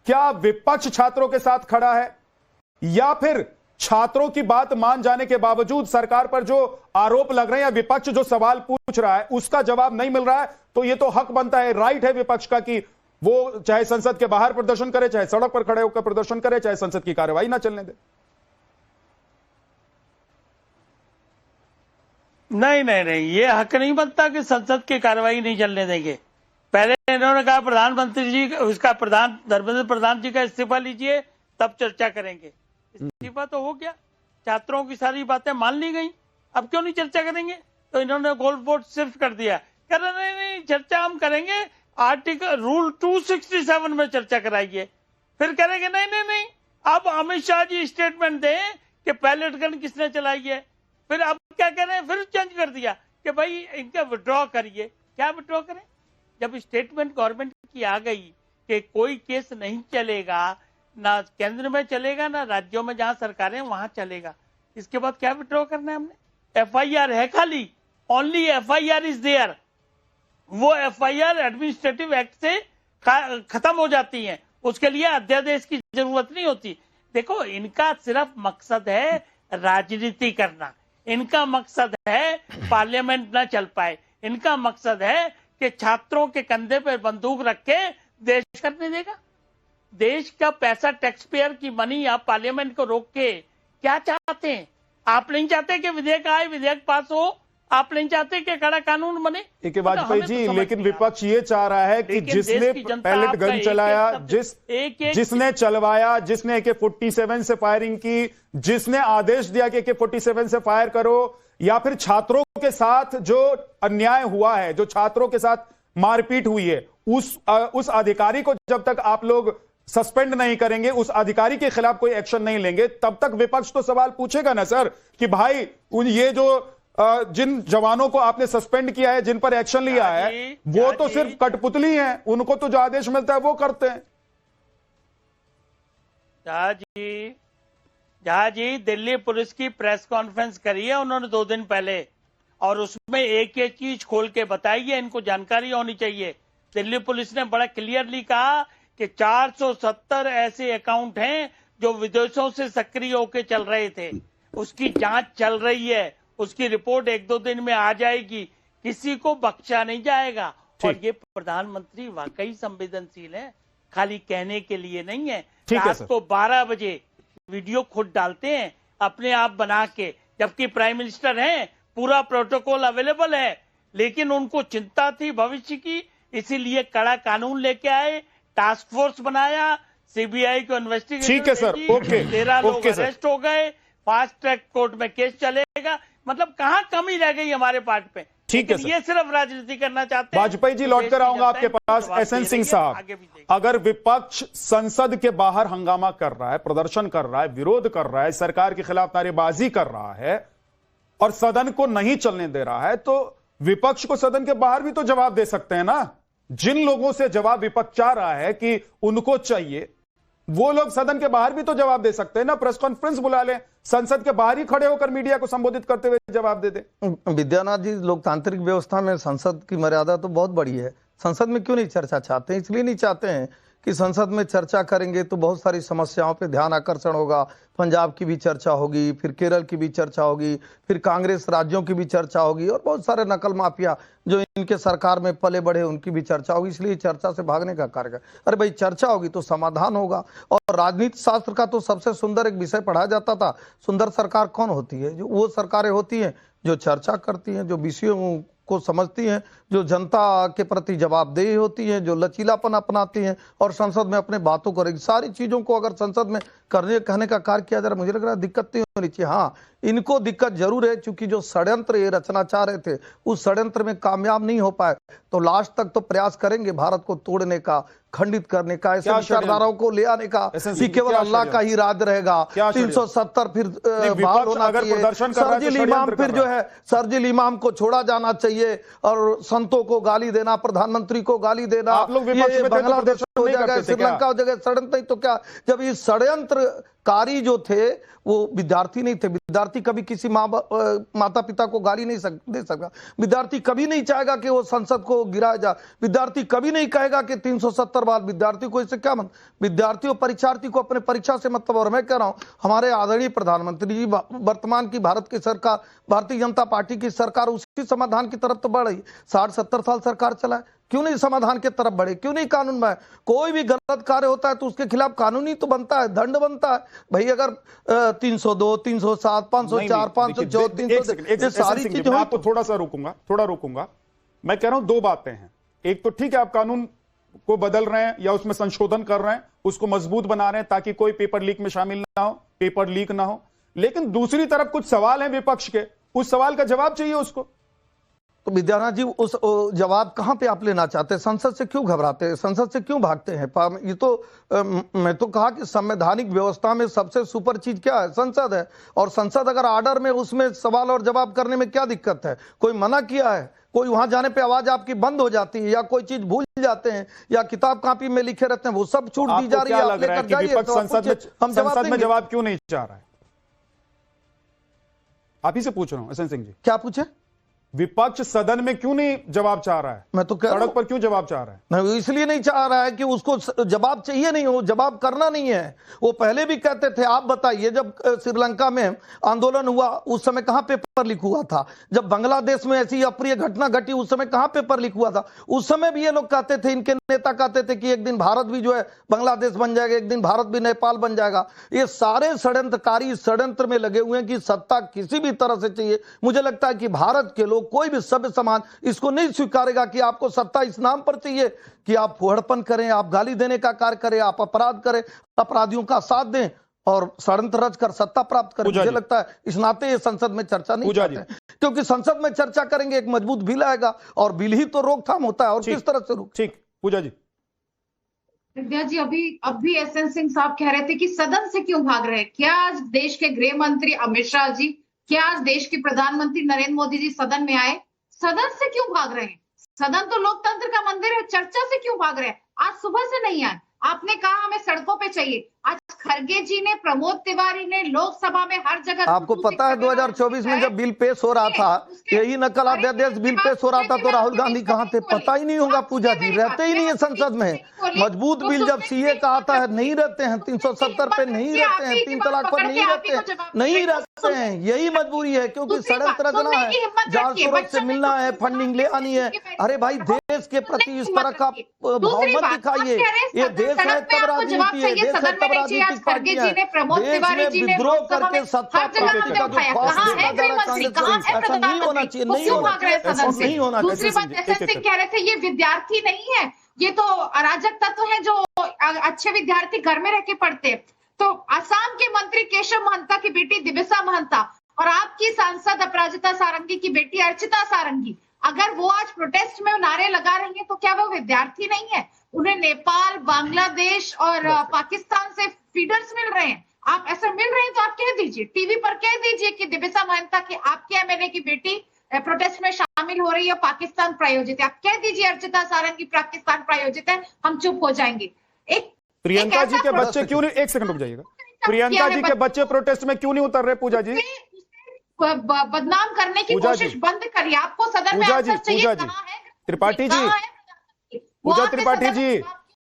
क्या विपक्ष छात्रों के साथ खड़ा है, या फिर छात्रों की बात मान जाने के बावजूद सरकार पर जो आरोप लग रहे हैं या विपक्ष जो सवाल पूछ रहा है उसका जवाब नहीं मिल रहा है? तो ये तो हक बनता है, राइट है विपक्ष का कि वो चाहे संसद के बाहर प्रदर्शन करे, चाहे सड़क पर खड़े होकर प्रदर्शन करे, चाहे संसद की कार्यवाही ना चलने दे। नहीं, ये हक नहीं बनता कि संसद की कार्रवाई नहीं चलने देंगे। पहले इन्होंने कहा प्रधानमंत्री जी उसका धर्मेंद्र प्रधान जी का इस्तीफा लीजिए तब चर्चा करेंगे। इस्तीफा तो हो गया, छात्रों की सारी बातें मान ली गई, अब क्यों नहीं चर्चा करेंगे? तो इन्होंने गोल बोर्ड सिर्फ कर दिया, कह रहे नहीं चर्चा हम करेंगे, आर्टिकल रूल 267 में चर्चा कराइए। फिर करेंगे नहीं, अब अमित शाह जी स्टेटमेंट दें कि पैलेट गन किसने चलाई है। फिर अब क्या कह रहे हैं, फिर चेंज कर दिया कि भाई इनका विड्रॉ करिए। क्या विड्रॉ करें? जब स्टेटमेंट गवर्नमेंट की आ गई कि कोई केस नहीं चलेगा, ना केंद्र में चलेगा ना राज्यों में जहां सरकारें वहां चलेगा, इसके बाद क्या विड्रॉ करना है हमने? FIR है खाली, ओनली FIR इज देयर। वो FIR एडमिनिस्ट्रेटिव एक्ट से खत्म हो जाती है, उसके लिए अध्यादेश की जरूरत नहीं होती। देखो, इनका सिर्फ मकसद है राजनीति करना, इनका मकसद है पार्लियामेंट ना चल पाए, इनका मकसद है कि छात्रों के कंधे पर बंदूक रख के देश करने देगा। देश का पैसा, टैक्स पेयर की मनी आप पार्लियामेंट को रोक के क्या चाहते हैं? आप नहीं चाहते कि विधेयक आए, विधेयक पास हो? आप नहीं चाहते कि कड़ा कानून बने? एक वाजपेयी जी, लेकिन विपक्ष ये चाह रहा है कि जिसने पैलेट गन चलाया, जिसने चलवाया, जिसने AK-47 से फायरिंग की, जिसने आदेश दिया कि AK-47 से फायर करो, या फिर छात्रों के साथ जो अन्याय हुआ है, जो छात्रों के साथ मारपीट हुई है, उस अधिकारी को जब तक आप लोग सस्पेंड नहीं करेंगे, उस अधिकारी के खिलाफ कोई एक्शन नहीं लेंगे, तब तक विपक्ष तो सवाल पूछेगा ना सर कि भाई ये जो जिन जवानों को आपने सस्पेंड किया है, जिन पर एक्शन लिया है, वो तो सिर्फ कठपुतली हैं, उनको तो जो आदेश मिलता है वो करते हैं। जहाँ जी दिल्ली पुलिस की प्रेस कॉन्फ्रेंस करी है उन्होंने 2 दिन पहले, और उसमें एक एक चीज खोल के बताई है, इनको जानकारी होनी चाहिए। दिल्ली पुलिस ने बड़ा क्लियरली कहा कि 470 ऐसे अकाउंट हैं जो विदेशों से सक्रिय होकर चल रहे थे, उसकी जांच चल रही है, उसकी रिपोर्ट 1-2 दिन में आ जाएगी, किसी को बख्शा नहीं जाएगा। और ये प्रधानमंत्री वाकई संवेदनशील है, खाली कहने के लिए नहीं है। रात को 12 बजे वीडियो खुद डालते हैं अपने आप बना के, जबकि प्राइम मिनिस्टर हैं, पूरा प्रोटोकॉल अवेलेबल है, लेकिन उनको चिंता थी भविष्य की, इसीलिए कड़ा कानून लेके आए, टास्क फोर्स बनाया, CBI को इन्वेस्टिगेशन, ठीक है सर, ओके, 13 लोग अरेस्ट हो गए, फास्ट ट्रैक कोर्ट में केस चलेगा। मतलब कहां कमी रह गई हमारे पार्ट पे? ठीक है सर, ये सिर्फ राजनीति करना चाहते हैं। वाजपेयी जी, लौट कर आऊंगा आपके पास। SN सिंह साहब, अगर विपक्ष संसद के बाहर हंगामा कर रहा है, प्रदर्शन कर रहा है, विरोध कर रहा है, सरकार के खिलाफ नारेबाजी कर रहा है और सदन को नहीं चलने दे रहा है, तो विपक्ष को सदन के बाहर भी तो जवाब दे सकते हैं ना। जिन लोगों से जवाब विपक्ष चाह रहा है कि उनको चाहिए, वो लोग सदन के बाहर भी तो जवाब दे सकते हैं ना। प्रेस कॉन्फ्रेंस बुला लें, संसद के बाहर ही खड़े होकर मीडिया को संबोधित करते हुए जवाब दे दें। विद्यानाथ जी, लोकतांत्रिक व्यवस्था में संसद की मर्यादा तो बहुत बड़ी है। संसद में क्यों नहीं चर्चा चाहते हैं? इसलिए नहीं चाहते हैं कि संसद में चर्चा करेंगे तो बहुत सारी समस्याओं पे ध्यान आकर्षण होगा। पंजाब की भी चर्चा होगी, फिर केरल की भी चर्चा होगी, फिर कांग्रेस राज्यों की भी चर्चा होगी, और बहुत सारे नकल माफिया जो इनके सरकार में पले बढ़े उनकी भी चर्चा होगी। इसलिए चर्चा से भागने का कार्य। अरे भाई, चर्चा होगी तो समाधान होगा। और राजनीति शास्त्र का तो सबसे सुंदर एक विषय पढ़ाया जाता था, सुंदर सरकार कौन होती है? जो वो सरकारें होती हैं जो चर्चा करती हैं, जो विषयों को समझती हैं, जो जनता के प्रति जवाबदेही होती हैं, जो लचीलापन अपनाती हैं और संसद में अपने बातों करेगी। सारी चीजों को अगर संसद में कहने का कार्य किया जा रहा, मुझे लग रहा है दिक्कत नहीं होनी चाहिए। हाँ, इनको दिक्कत जरूर है, क्योंकि जो षड्यंत्र ये रचना चाह रहे थे उस षड्यंत्र में कामयाब नहीं हो पाए, तो लास्ट तक तो प्रयास करेंगे भारत को तोड़ने का, खंडित करने का, ऐसे विचारधाराओं को ले आने का कि केवल अल्लाह का ही राज रहेगा। 370 फिर बहाल होना चाहिए, शर्जील इमाम फिर जो है शर्जील इमाम को छोड़ा जाना चाहिए, और संतों को गाली देना, प्रधानमंत्री को गाली देना, आप लोग विपक्ष में थे तो हो जाएगा, श्रीलंका हो जाएगा, षड्यंत्र। तो क्या, जब ये षड्यंत्रकारी जो थे वो विद्यार्थी नहीं थे। विद्यार्थी कभी किसी माता पिता को गाली नहीं दे सकता। विद्यार्थी कभी नहीं चाहेगा कि वो संसद को गिराया जाए। विद्यार्थी कभी नहीं कहेगा कि 370 बार। विद्यार्थी को इससे क्या मतलब? विद्यार्थी और परीक्षार्थी को अपने परीक्षा से मतलब। और मैं कह रहा हूं, हमारे आदरणीय प्रधानमंत्री जी, वर्तमान की भारत की सरकार, भारतीय जनता पार्टी की सरकार उसी समाधान की तरफ तो बढ़ रही। 60-70 साल सरकार चला है, क्यों नहीं समाधान की तरफ बढ़े? क्यों नहीं कानून में? कोई भी गलत कार्य होता है तो उसके खिलाफ कानूनी तो बनता है, दंड बनता है भाई। अगर 302, 307, 504, 504, 300 सारी चीजें, मैं आपको थोड़ा रोकूंगा। मैं कह रहा हूं दो बातें हैं। एक तो ठीक है, आप कानून को बदल रहे हैं या उसमें संशोधन कर रहे हैं, उसको मजबूत बना रहे हैं ताकि कोई पेपर लीक में शामिल ना हो, पेपर लीक ना हो। लेकिन दूसरी तरफ कुछ सवाल हैं विपक्ष के, उस सवाल का जवाब चाहिए उसको। तो विद्यानाथ जी, उस जवाब कहां पे आप लेना चाहते हैं? संसद से क्यों घबराते हैं? संसद से क्यों भागते हैं? ये तो मैं तो कहा कि संवैधानिक व्यवस्था में सबसे सुपर चीज क्या है? संसद है। और संसद अगर आर्डर में, उसमें सवाल और जवाब करने में क्या दिक्कत है? कोई मना किया है? कोई वहां जाने पे आवाज आपकी बंद हो जाती है, या कोई चीज भूल जाते हैं, या किताब कॉपी में लिखे रहते हैं, वो सब छूट दी जा रही है। आप लेकर जाइए, संसद में जवाब क्यों नहीं चाह रहा है? आप ही से पूछ रहा हूं एसएन सिंह जी। क्या पूछे? विपक्ष सदन में क्यों नहीं जवाब चाह रहा है? मैं तो कह रहा हूं, सड़क पर क्यों जवाब चाह रहा है? नहीं, इसलिए नहीं चाह रहा है कि उसको जवाब चाहिए नहीं, हो जवाब करना नहीं है। वो पहले भी कहते थे। आप बताइए, जब श्रीलंका में आंदोलन हुआ उस समय कहां पेपर लीक हुआ था? जब बांग्लादेश में ऐसी अप्रिय घटना घटी उस समय कहां पेपर लीक हुआ था? उस समय भी ये लोग कहते थे, इनके नेता कहते थे कि एक दिन भारत भी जो है बांग्लादेश बन जाएगा, एक दिन भारत भी नेपाल बन जाएगा। ये सारे षड्यंत्रकारी षड्यंत्र में लगे हुए हैं कि सत्ता किसी भी तरह से चाहिए। मुझे लगता है कि भारत के लोग, कोई भी सभ्य समाज इसको नहीं स्वीकारेगा कि आपको सत्ता इस नाम पर चाहिए कि आप फुहड़पन करें, आप गाली देने का कार्य करें, आप अपराध करें, अपराधियों का साथ दें और षड्यंत्र रच कर सत्ता प्राप्त करें। मुझे लगता है इस नाते ये संसद में चर्चा नहीं करते हैं, क्योंकि संसद में चर्चा करेंगे एक मजबूत बिल आएगा, और बिल ही तो रोकथाम होता है। और किस तरह से रोक? ठीक, पूजा जी। विद्या जी, अभी एसएन सिंह साहब कह रहे थे कि सदन से क्यों भाग रहे हैं। क्या आज देश के गृह मंत्री अमित शाह जी, क्या आज देश के प्रधानमंत्री नरेंद्र मोदी जी सदन में आए? सदन से क्यों भाग रहे हैं? सदन तो लोकतंत्र का मंदिर है, चर्चा से क्यों भाग रहे हैं? आज सुबह से नहीं आए। आपने कहा हमें सड़कों पे चाहिए। आज खड़गे जी ने, प्रमोद तिवारी ने लोकसभा में हर जगह, आपको पता है 2024 में जब बिल पेश हो रहा था, यही नकल अध्यादेश बिल पेश हो रहा था, तो राहुल गांधी कहां थे? पता ही नहीं होगा पूजा जी, रहते ही नहीं है संसद में। मजबूत बिल जब सीए का आता है नहीं रहते हैं, 370 पे नहीं रहते हैं, 3 तलाक पर नहीं रहते हैं। यही मजबूरी है, क्योंकि षड्यंत्र रचना है, जान सूरत से मिलना है, फंडिंग ले आनी है। अरे भाई, देश के प्रति इस तरह का भाव मत दिखाइए। ये देश है तब राजनीति है, देश है तब राजनीतिक पार्टियां हैं। देश में विद्रोह करके सत्ता प्राप्ति का जो ख्वाहिश देखा जा रहा है कांग्रेस, ऐसा नहीं होना चाहिए, नहीं होना चाहिए, ऐसा नहीं होना चाहिए। दूसरी बात, एसएन सिंह कह रहे थे ये विद्यार्थी नहीं है, ये तो अराजक तत्व है जो अच्छे विद्यार्थी घर में रह के पढ़ते। तो असम के मंत्री केशव महंता की बेटी दिव्या महंता और आपकी सांसद अपराजिता सारंगी की बेटी अर्चिता सारंगी, अगर वो आज प्रोटेस्ट में नारे लगा रही हैं, तो क्या वो विद्यार्थी नहीं है? उन्हें नेपाल, बांग्लादेश और पाकिस्तान से फीडर्स मिल रहे हैं। आप ऐसा मिल रहे हैं तो आप कह दीजिए, टीवी पर कह दीजिए कि दिव्या महंता की, आपके एमएलए की बेटी प्रोटेस्ट में शामिल हो रही है, पाकिस्तान प्रायोजित है। आप कह दीजिए अर्चिता सारंगी पाकिस्तान प्रायोजित है, हम चुप हो जाएंगे। प्रियंका जी के बच्चे क्यों नहीं, एक सेकंड रुक जाइएगा, प्रियंका जी के बच्चे प्रोटेस्ट में क्यों नहीं उतर रहे? पूजा जी, बदनाम करने की कोशिश बंद करिए। आपको सदन में आंसर चाहिए। कहां है त्रिपाठी जी, पूजा त्रिपाठी जी,